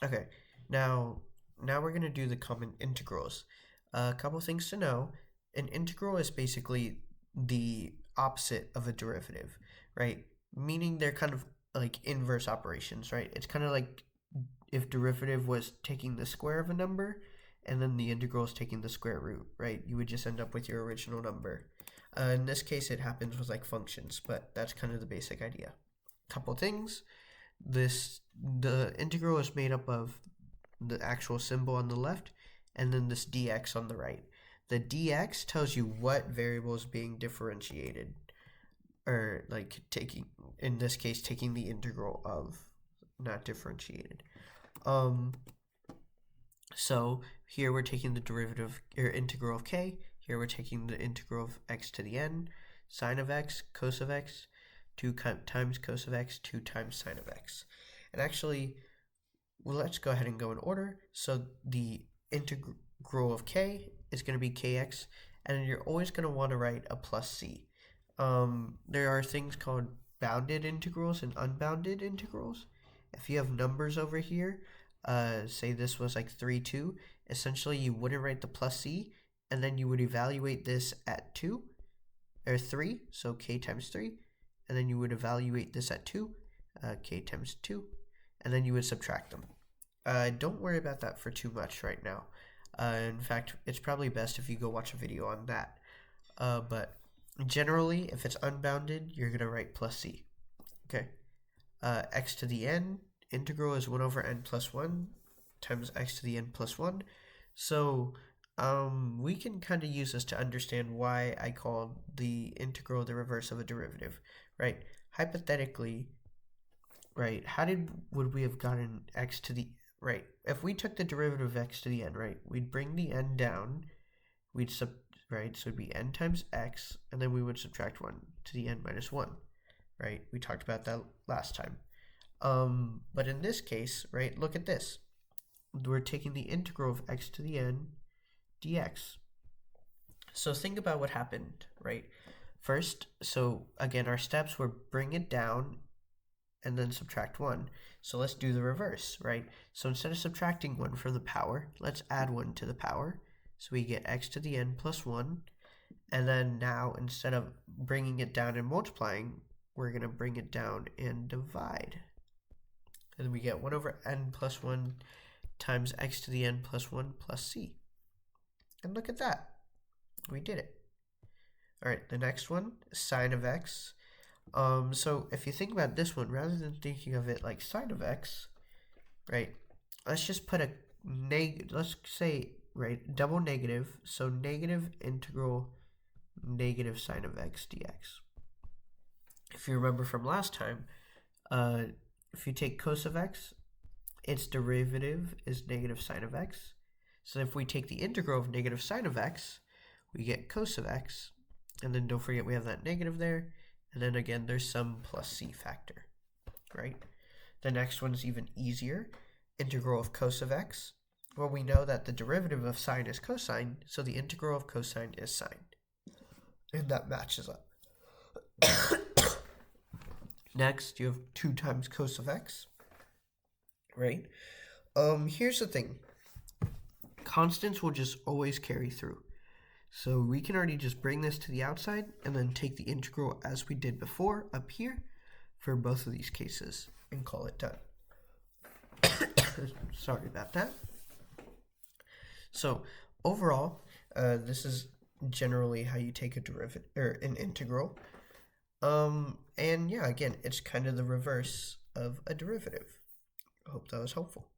Okay, now we're gonna do the common integrals. A couple things to know. An integral is basically the opposite of a derivative, right? Meaning they're kind of like inverse operations, right? It's kind of like if derivative was taking the square of a number and then the integral is taking the square root, right? You would just end up with your original number. In this case, it happens with like functions, but that's kind of the basic idea. Couple things. The integral is made up of the actual symbol on the left and then this dx on the right. The dx tells you what variable is being differentiated, or like taking, in this case, taking the integral of, not differentiated. So here we're taking the derivative or integral of k. Here we're taking the integral of x to the n, sine of x, cos of x, 2 times cos of x, 2 times sine of x. And actually, well, let's go ahead and go in order. So the integral of k is going to be kx, and you're always going to want to write a plus c. There are things called bounded integrals and unbounded integrals. If you have numbers over here, say this was like 3, 2, essentially you wouldn't write the plus c, and then you would evaluate this at 2, or 3, so k times 3, and then you would evaluate this at 2, k times 2, and then you would subtract them. Don't worry about that for too much right now. In fact, it's probably best if you go watch a video on that. But generally, if it's unbounded, you're going to write plus c. Okay. X to the n, integral is 1 over n plus 1 times x to the n plus 1. So we can kind of use this to understand why I called the integral the reverse of a derivative, right? Hypothetically, right, would we have gotten x to the, right, if we took the derivative of x to the n, right, we'd bring the n down, right, so it'd be n times x, and then we would subtract 1 to the n minus 1, right? We talked about that last time. But in this case, right, look at this. We're taking the integral of x to the n dx. So think about what happened, right? First, so again, our steps were bring it down and then subtract 1. So let's do the reverse, right? So instead of subtracting 1 from the power, let's add 1 to the power. So we get x to the n plus 1. And then now, instead of bringing it down and multiplying, we're going to bring it down and divide. And we get 1 over n plus 1 times x to the n plus 1 plus c. And look at that. We did it. All right, the next one, sine of x. So if you think about this one, rather than thinking of it like sine of x, right, let's just put a let's say, right, double negative, so negative integral negative sine of x dx. If you remember from last time, if you take cos of x, its derivative is negative sine of x. So if we take the integral of negative sine of x, we get cos of x, and then don't forget we have that negative there, and then again there's some plus c factor, right? The next one's even easier, integral of cos of x. Well, we know that the derivative of sine is cosine, so the integral of cosine is sine, and that matches up. Next, you have 2 times cos of x, right? Here's the thing. Constants will just always carry through. So we can already just bring this to the outside and then take the integral as we did before up here for both of these cases and call it done. Sorry about that. So overall, this is generally how you take a derivative or an integral. And yeah, again, it's kind of the reverse of a derivative. I hope that was helpful.